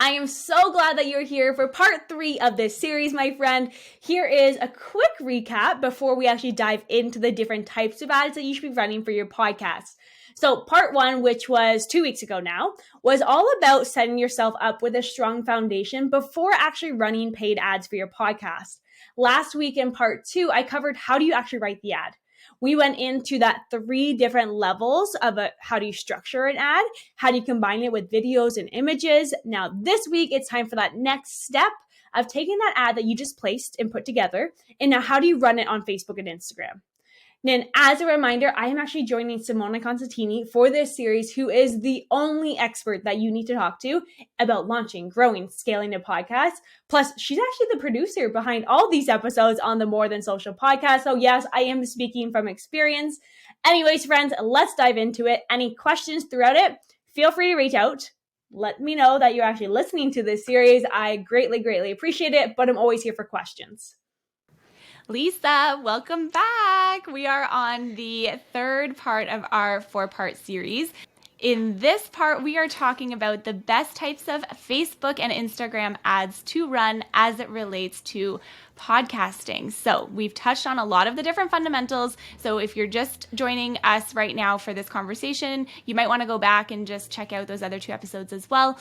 I am so glad that you're here for part 3 of this series, my friend. Here is a quick recap before we actually dive into the different types of ads that you should be running for your podcast. So part 1, which was 2 weeks ago now, was all about setting yourself up with a strong foundation before actually running paid ads for your podcast. Last week in part 2, I covered how do you actually write the ad. We went into that 3 different levels of how do you structure an ad, how do you combine it with videos and images. Now this week, it's time for that next step of taking that ad that you just placed and put together, and now how do you run it on Facebook and Instagram. And as a reminder, I am actually joining Simona Constantini for this series, who is the only expert that you need to talk to about launching, growing, scaling a podcast. Plus, she's actually the producer behind all these episodes on the More Than Social podcast. So yes, I am speaking from experience. Anyways, friends, let's dive into it. Any questions throughout it, feel free to reach out. Let me know that you're actually listening to this series. I greatly, greatly appreciate it, but I'm always here for questions. Lisa, welcome back. We are on the 3rd part of our 4-part series. In this part, we are talking about the best types of Facebook and Instagram ads to run as it relates to podcasting. So we've touched on a lot of the different fundamentals. So if you're just joining us right now for this conversation, you might want to go back and just check out those other 2 episodes as well,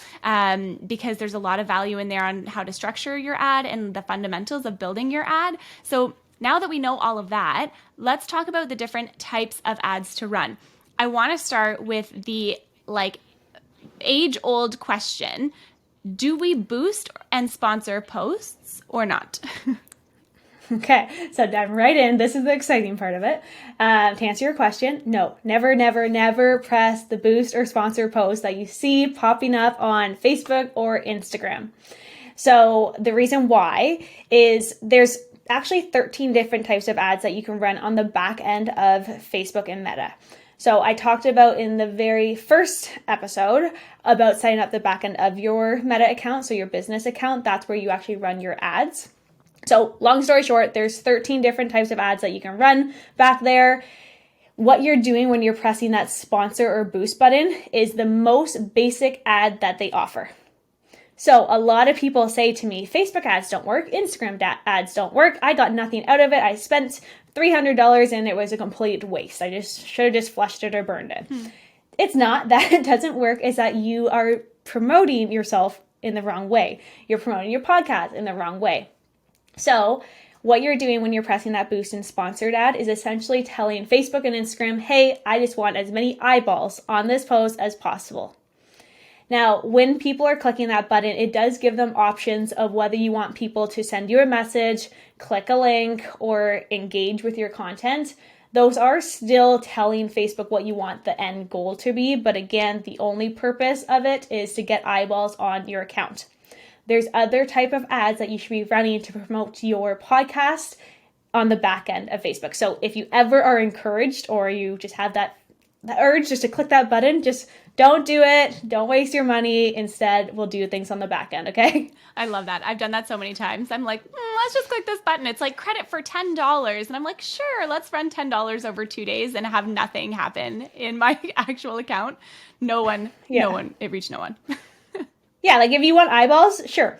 because there's a lot of value in there on how to structure your ad and the fundamentals of building your ad. So now that we know all of that, let's talk about the different types of ads to run. I want to start with the age-old question. Do we boost and sponsor posts or not? Okay, so dive right in. This is the exciting part of it. To answer your question, no, never press the boost or sponsor post that you see popping up on Facebook or Instagram. So the reason why is there's actually 13 different types of ads that you can run on the back end of Facebook and Meta. So I talked about in the very first episode about setting up the back end of your Meta account, so your business account. That's where you actually run your ads. So long story short, there's 13 different types of ads that you can run back there. What you're doing when you're pressing that sponsor or boost button is the most basic ad that they offer. So a lot of people say to me, Facebook ads don't work, Instagram ads don't work. I got nothing out of it. I spent $300 and it was a complete waste. I just should have just flushed it or burned it. It's not that it doesn't work. It's that you are promoting yourself in the wrong way. You're promoting your podcast in the wrong way. So what you're doing when you're pressing that boost and sponsored ad is essentially telling Facebook and Instagram, hey, I just want as many eyeballs on this post as possible. Now, when people are clicking that button, it does give them options of whether you want people to send you a message, click a link, or engage with your content. Those are still telling Facebook what you want the end goal to be. But again, the only purpose of it is to get eyeballs on your account. There's other type of ads that you should be running to promote your podcast on the back end of Facebook. So if you ever are encouraged or you just have that urge just to click that button, just don't do it. Don't waste your money. Instead, we'll do things on the back end, okay? I love that. I've done that so many times. I'm like, let's just click this button. It's like credit for $10. And I'm like, sure, let's run $10 over 2 days and have nothing happen in my actual account. It reached no one. Yeah, like if you want eyeballs, sure.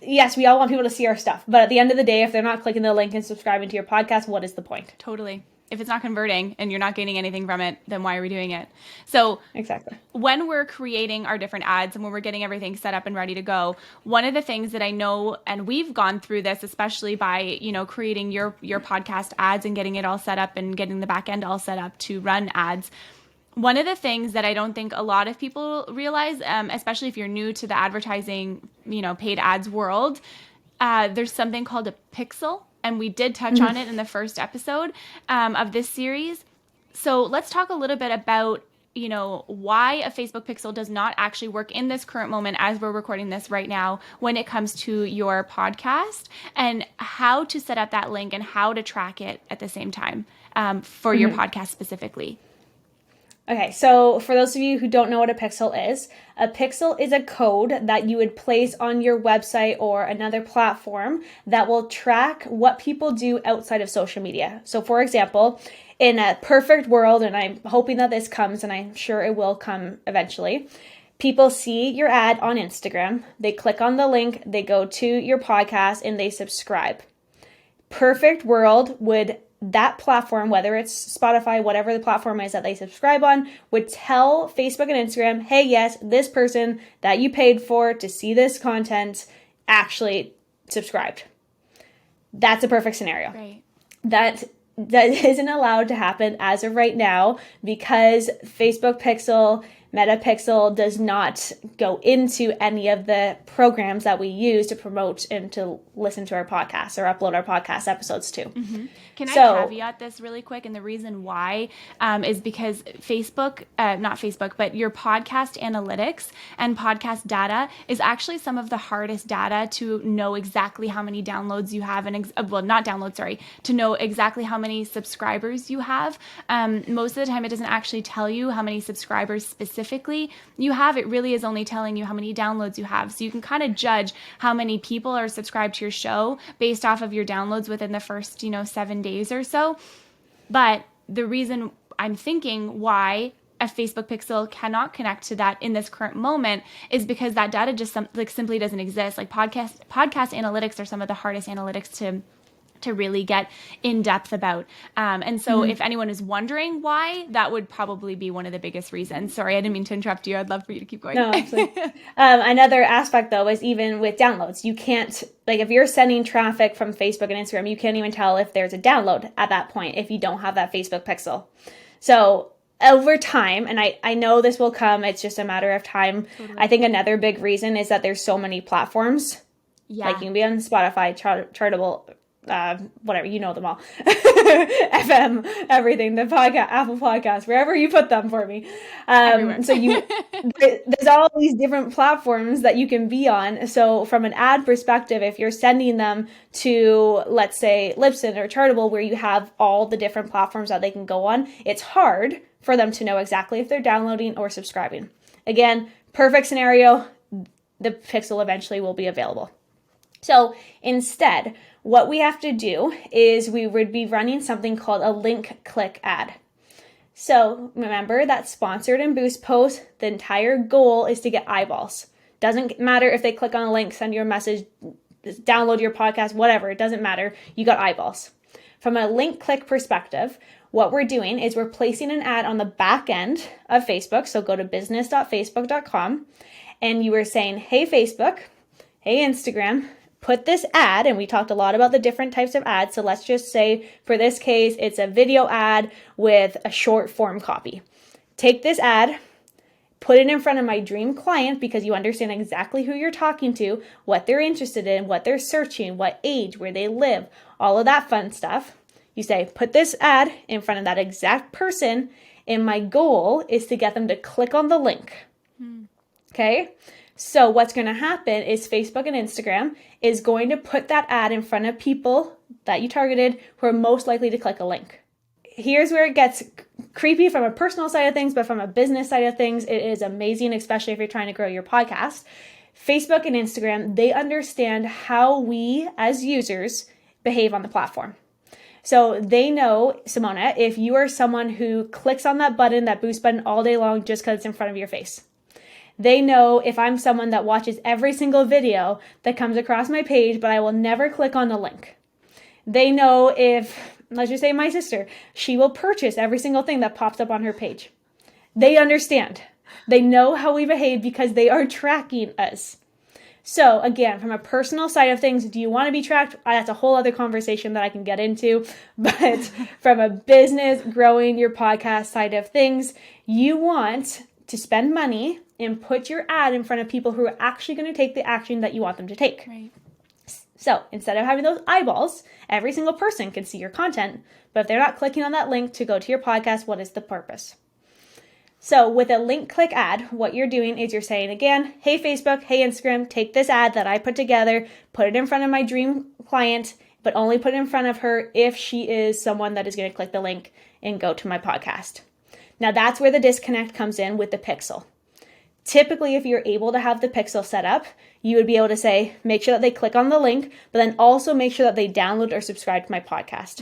Yes, we all want people to see our stuff. But at the end of the day, if they're not clicking the link and subscribing to your podcast, what is the point? Totally. If it's not converting and you're not gaining anything from it, then why are we doing it? So exactly. When we're creating our different ads and when we're getting everything set up and ready to go, one of the things that I know, and we've gone through this, especially by, creating your podcast ads and getting it all set up and getting the back end all set up to run ads. One of the things that I don't think a lot of people realize, especially if you're new to the advertising, paid ads world, there's something called a pixel. And we did touch on it in the first episode of this series. So let's talk a little bit about, why a Facebook pixel does not actually work in this current moment as we're recording this right now when it comes to your podcast, and how to set up that link and how to track it at the same time for your podcast specifically. Okay, so for those of you who don't know what a pixel is a code that you would place on your website or another platform that will track what people do outside of social media. So for example, in a perfect world, and I'm hoping that this comes, and I'm sure it will come eventually, people see your ad on Instagram, they click on the link, they go to your podcast, and they subscribe. Perfect world, would that platform, whether it's Spotify, whatever the platform is that they subscribe on, would tell Facebook and Instagram, hey, yes, this person that you paid for to see this content actually subscribed. That's a perfect scenario. Right. That isn't allowed to happen as of right now because Facebook Pixel, Meta Pixel does not go into any of the programs that we use to promote and to listen to our podcasts or upload our podcast episodes to. Mm-hmm. Can I caveat this really quick? And the reason why is because not Facebook, but your podcast analytics and podcast data is actually some of the hardest data to know exactly how many downloads you have to know exactly how many subscribers you have. Most of the time, it doesn't actually tell you how many subscribers specifically you have. It really is only telling you how many downloads you have. So you can kind of judge how many people are subscribed to your show based off of your downloads within the first, 7 days or so. But the reason I'm thinking why a Facebook Pixel cannot connect to that in this current moment is because that data just simply doesn't exist. Like podcast analytics are some of the hardest analytics to really get in depth about. And so if anyone is wondering why, that would probably be one of the biggest reasons. Sorry, I didn't mean to interrupt you. I'd love for you to keep going. No, absolutely. Another aspect though is even with downloads, you can't, like if you're sending traffic from Facebook and Instagram, you can't even tell if there's a download at that point if you don't have that Facebook Pixel. So over time, and I know this will come, it's just a matter of time. Totally. I think another big reason is that there's so many platforms. Yeah. Like you can be on Spotify, Chartable, whatever, you know them all. FM, everything, the podcast, Apple Podcasts, wherever you put them for me. So there's all these different platforms that you can be on. So from an ad perspective, if you're sending them to, let's say, Libsyn or Chartable, where you have all the different platforms that they can go on, it's hard for them to know exactly if they're downloading or subscribing. Again, perfect scenario, the Pixel eventually will be available. So instead, what we have to do is we would be running something called a link click ad. So remember that sponsored and boost post, the entire goal is to get eyeballs. Doesn't matter if they click on a link, send you a message, download your podcast, whatever, it doesn't matter. You got eyeballs. From a link click perspective, what we're doing is we're placing an ad on the back end of Facebook. So go to business.facebook.com and you are saying, hey, Facebook, hey, Instagram, put this ad, and we talked a lot about the different types of ads. So let's just say for this case, it's a video ad with a short form copy. Take this ad, put it in front of my dream client because you understand exactly who you're talking to, what they're interested in, what they're searching, what age, where they live, all of that fun stuff. You say, put this ad in front of that exact person, and my goal is to get them to click on the link. Okay? So what's going to happen is Facebook and Instagram is going to put that ad in front of people that you targeted who are most likely to click a link. Here's where it gets creepy from a personal side of things, but from a business side of things, it is amazing, especially if you're trying to grow your podcast. Facebook and Instagram, they understand how we as users behave on the platform. So they know, Simona, if you are someone who clicks on that button, that boost button all day long just because it's in front of your face. They know if I'm someone that watches every single video that comes across my page, but I will never click on the link. They know if, let's just say my sister, she will purchase every single thing that pops up on her page. They understand. They know how we behave because they are tracking us. So again, from a personal side of things, do you want to be tracked? That's a whole other conversation that I can get into. But from a business, growing your podcast side of things, you want to spend money and put your ad in front of people who are actually going to take the action that you want them to take. Right. So instead of having those eyeballs, every single person can see your content. But if they're not clicking on that link to go to your podcast, what is the purpose? So with a link click ad, what you're doing is you're saying again, hey Facebook, hey Instagram, take this ad that I put together, put it in front of my dream client, but only put it in front of her if she is someone that is going to click the link and go to my podcast. Now that's where the disconnect comes in with the Pixel. Typically, if you're able to have the Pixel set up, you would be able to say, make sure that they click on the link, but then also make sure that they download or subscribe to my podcast.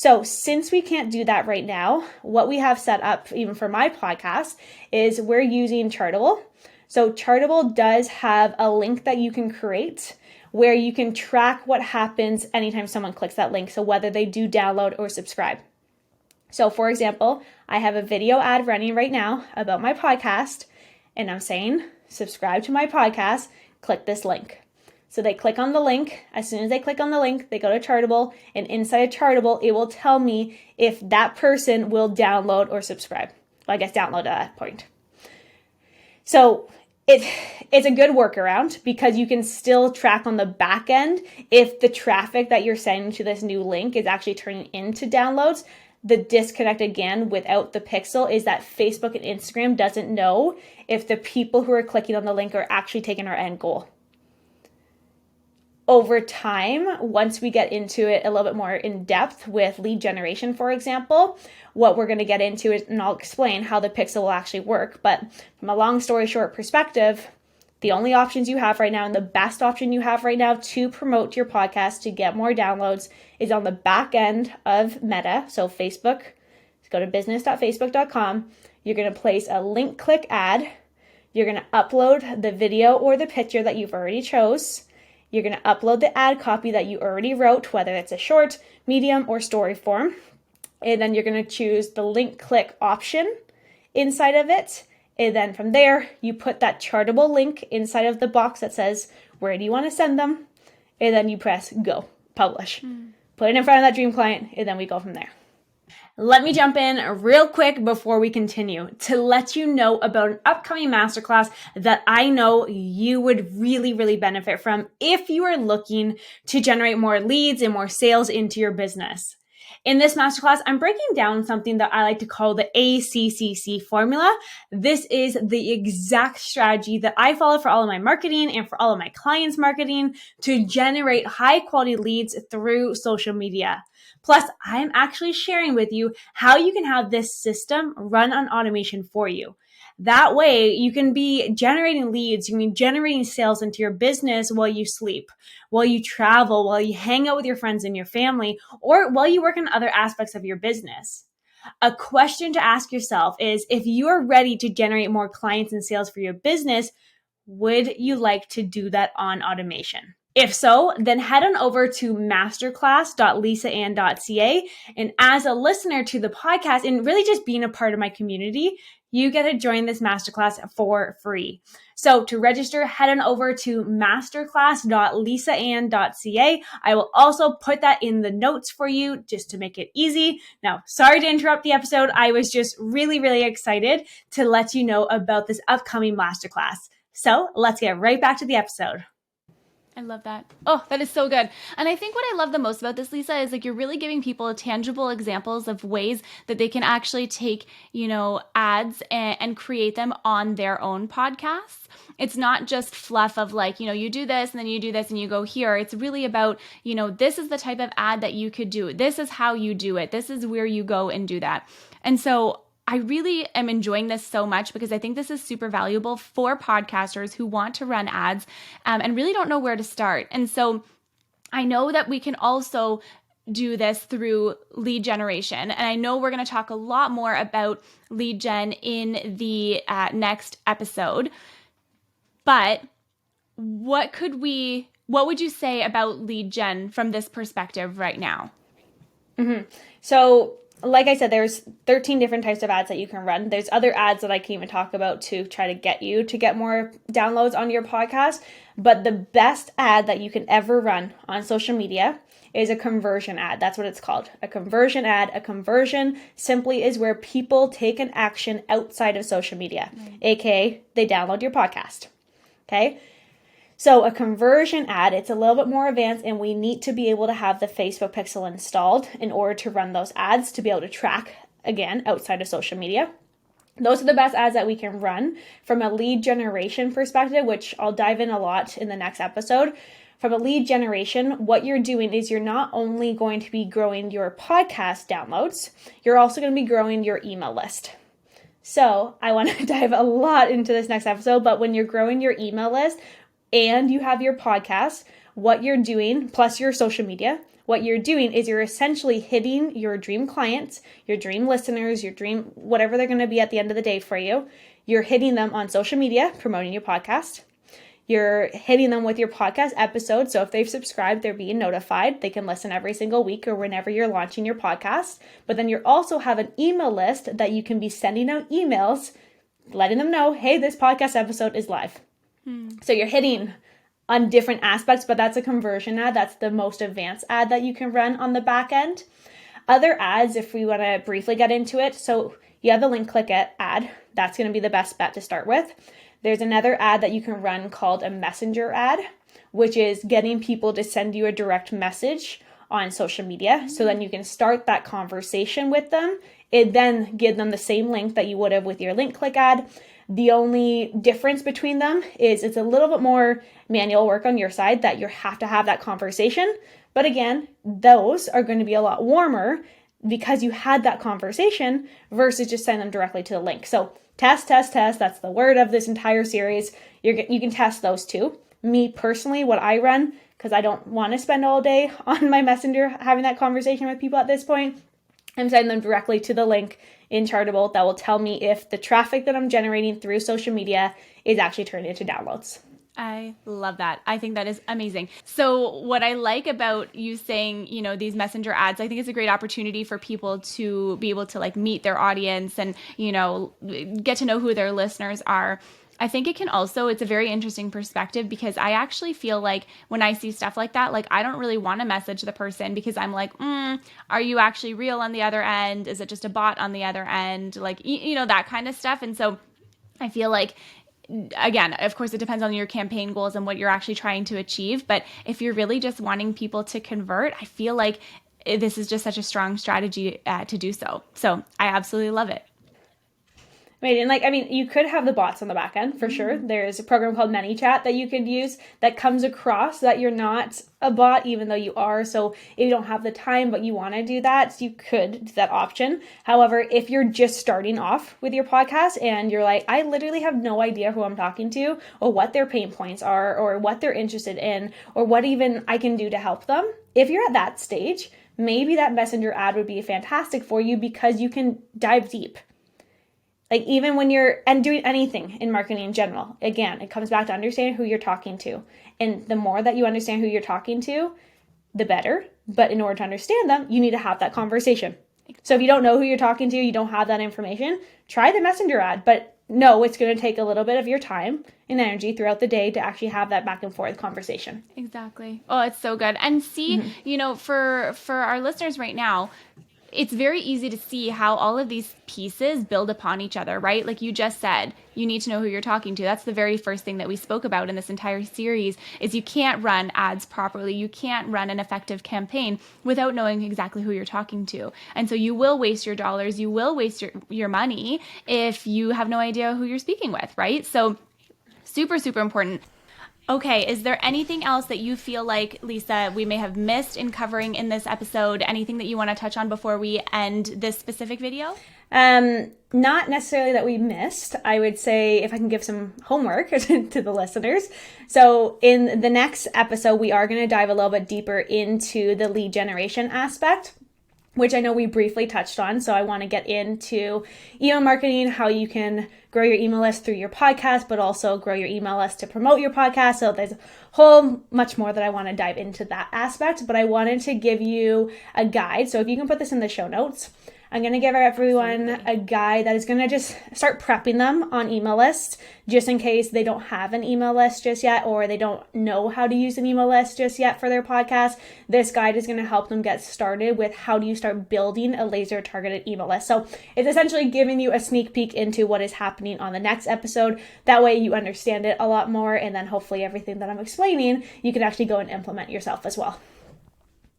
So since we can't do that right now, what we have set up, even for my podcast, is we're using Chartable. So Chartable does have a link that you can create where you can track what happens anytime someone clicks that link. So whether they do download or subscribe. So for example, I have a video ad running right now about my podcast, and I'm saying, subscribe to my podcast, click this link. So they click on the link. As soon as they click on the link, they go to Chartable, and inside of Chartable, it will tell me if that person will download or subscribe. Well, I guess download at that point. So it's a good workaround because you can still track on the back end if the traffic that you're sending to this new link is actually turning into downloads. The disconnect again without the pixel is that Facebook and Instagram doesn't know if the people who are clicking on the link are actually taking our end goal. Over time, once we get into it a little bit more in depth with lead generation, for example, what we're going to get into is, and I'll explain how the pixel will actually work. But from a long story short perspective, the only options you have right now and the best option you have right now to promote your podcast to get more downloads is on the back end of Meta. So Facebook, go to business.facebook.com. You're going to place a link click ad. You're going to upload the video or the picture that you've already chose. You're going to upload the ad copy that you already wrote, whether it's a short, medium, or story form. And then you're going to choose the link click option inside of it. And then from there, you put that Chartable link inside of the box that says, where do you want to send them? And then you press go, publish. Put it in front of that dream client, and then we go from there. Let me jump in real quick before we continue to let you know about an upcoming masterclass that I know you would really, really benefit from if you are looking to generate more leads and more sales into your business. In this masterclass, I'm breaking down something that I like to call the ACCC formula. This is the exact strategy that I follow for all of my marketing and for all of my clients' marketing to generate high quality leads through social media. Plus, I'm actually sharing with you how you can have this system run on automation for you. That way, you can be generating leads, you can be generating sales into your business while you sleep, while you travel, while you hang out with your friends and your family, or while you work on other aspects of your business. A question to ask yourself is, if you are ready to generate more clients and sales for your business, would you like to do that on automation? If so, then head on over to masterclass.lisaann.ca. And as a listener to the podcast and really just being a part of my community, you get to join this masterclass for free. So to register, head on over to masterclass.lisaann.ca. I will also put that in the notes for you just to make it easy. Now, sorry to interrupt the episode. I was just really, really excited to let you know about this upcoming masterclass. So let's get right back to the episode. I love that. Oh, that is so good. And I think what I love the most about this, Lisa, is like you're really giving people tangible examples of ways that they can actually take, ads and create them on their own podcasts. It's not just fluff of like, you do this and then you do this and you go here. It's really about, this is the type of ad that you could do. This is how you do it. This is where you go and do that. And so I really am enjoying this so much because I think this is super valuable for podcasters who want to run ads and really don't know where to start. And so I know that we can also do this through lead generation. And I know we're going to talk a lot more about lead gen in the next episode. But what would you say about lead gen from this perspective right now? Mm-hmm. So like I said, there's 13 different types of ads that you can run. There's other ads that I can even talk about to try to get you to get more downloads on your podcast. But the best ad that you can ever run on social media is a conversion ad. That's what it's called. A conversion ad. A conversion simply is where people take an action outside of social media, aka they download your podcast. Okay. So a conversion ad, it's a little bit more advanced, and we need to be able to have the Facebook pixel installed in order to run those ads to be able to track, again, outside of social media. Those are the best ads that we can run from a lead generation perspective, which I'll dive in a lot in the next episode. From a lead generation, what you're doing is you're not only going to be growing your podcast downloads, you're also going to be growing your email list. So I want to dive a lot into this next episode, but when you're growing your email list, and you have your podcast, what you're doing, plus your social media, what you're doing is you're essentially hitting your dream clients, your dream listeners, your dream, whatever they're going to be at the end of the day for you. You're hitting them on social media, promoting your podcast. You're hitting them with your podcast episode. So if they've subscribed, they're being notified. They can listen every single week or whenever you're launching your podcast. But then you also have an email list that you can be sending out emails, letting them know, hey, this podcast episode is live. So you're hitting on different aspects, but that's a conversion ad. That's the most advanced ad that you can run on the back end. Other ads, if we want to briefly get into it. So you have the link click ad. That's going to be the best bet to start with. There's another ad that you can run called a messenger ad, which is getting people to send you a direct message on social media. So then you can start that conversation with them. It then give them the same link that you would have with your link click ad. The only difference between them is it's a little bit more manual work on your side that you have to have that conversation. But again, those are going to be a lot warmer because you had that conversation versus just send them directly to the link. So test. That's the word of this entire series. You can test those two. Me personally, what I run, because I don't want to spend all day on my messenger having that conversation with people at this point, I'm sending them directly to the link in Chartable that will tell me if the traffic that I'm generating through social media is actually turned into downloads. I love that. I think that is amazing. So what I like about you saying, these messenger ads, I think it's a great opportunity for people to be able to like meet their audience and, get to know who their listeners are. I think it can also, it's a very interesting perspective because I actually feel like when I see stuff like that, like I don't really want to message the person because I'm like, are you actually real on the other end? Is it just a bot on the other end? Like, that kind of stuff. And so I feel like, again, of course, it depends on your campaign goals and what you're actually trying to achieve. But if you're really just wanting people to convert, I feel like this is just such a strong strategy to do so. So I absolutely love it. Right. And you could have the bots on the back end for sure. There's a program called ManyChat that you could use that comes across that you're not a bot, even though you are. So if you don't have the time, but you want to do that, you could do that option. However, if you're just starting off with your podcast and you're like, I literally have no idea who I'm talking to or what their pain points are or what they're interested in or what even I can do to help them. If you're at that stage, maybe that messenger ad would be fantastic for you because you can dive deep. Like even when you're doing anything in marketing in general, again, it comes back to understanding who you're talking to. And the more that you understand who you're talking to, the better. But in order to understand them, you need to have that conversation. So if you don't know who you're talking to, you don't have that information, try the messenger ad. But no, it's going to take a little bit of your time and energy throughout the day to actually have that back and forth conversation. Exactly. Oh, it's so good. And see, for our listeners right now, it's very easy to see how all of these pieces build upon each other, right? Like you just said, you need to know who you're talking to. That's the very first thing that we spoke about in this entire series is you can't run ads properly. You can't run an effective campaign without knowing exactly who you're talking to. And so you will waste your dollars. You will waste your money if you have no idea who you're speaking with, right? So super, super important. Okay, is there anything else that you feel like, Lisa, we may have missed in covering in this episode? Anything that you want to touch on before we end this specific video? Not necessarily that we missed. I would say if I can give some homework to the listeners. So in the next episode, we are going to dive a little bit deeper into the lead generation aspect, which I know we briefly touched on. So I want to get into email marketing, how you can grow your email list through your podcast, but also grow your email list to promote your podcast. So there's a whole much more that I want to dive into that aspect, but I wanted to give you a guide. So if you can put this in the show notes, I'm going to give everyone a guide that is going to just start prepping them on email lists, just in case they don't have an email list just yet, or they don't know how to use an email list just yet for their podcast. This guide is going to help them get started with how do you start building a laser targeted email list. So it's essentially giving you a sneak peek into what is happening on the next episode. That way you understand it a lot more, and then hopefully everything that I'm explaining, you can actually go and implement yourself as well.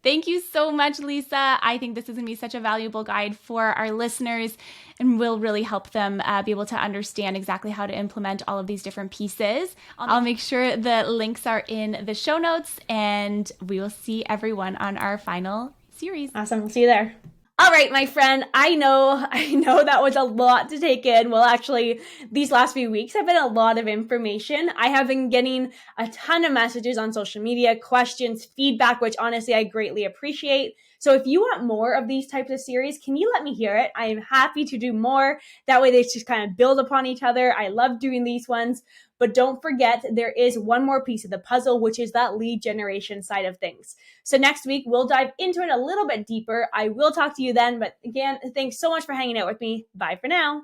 Thank you so much, Lisa. I think this is going to be such a valuable guide for our listeners and will really help them be able to understand exactly how to implement all of these different pieces. I'll make sure the links are in the show notes, and we will see everyone on our final series. Awesome. We'll see you there. All right, my friend, I know that was a lot to take in. Well, actually, these last few weeks have been a lot of information. I have been getting a ton of messages on social media, questions, feedback, which honestly I greatly appreciate. So if you want more of these types of series, can you let me hear it? I am happy to do more. That way they just kind of build upon each other. I love doing these ones. But don't forget, there is one more piece of the puzzle, which is that lead generation side of things. So next week, we'll dive into it a little bit deeper. I will talk to you then. But again, thanks so much for hanging out with me. Bye for now.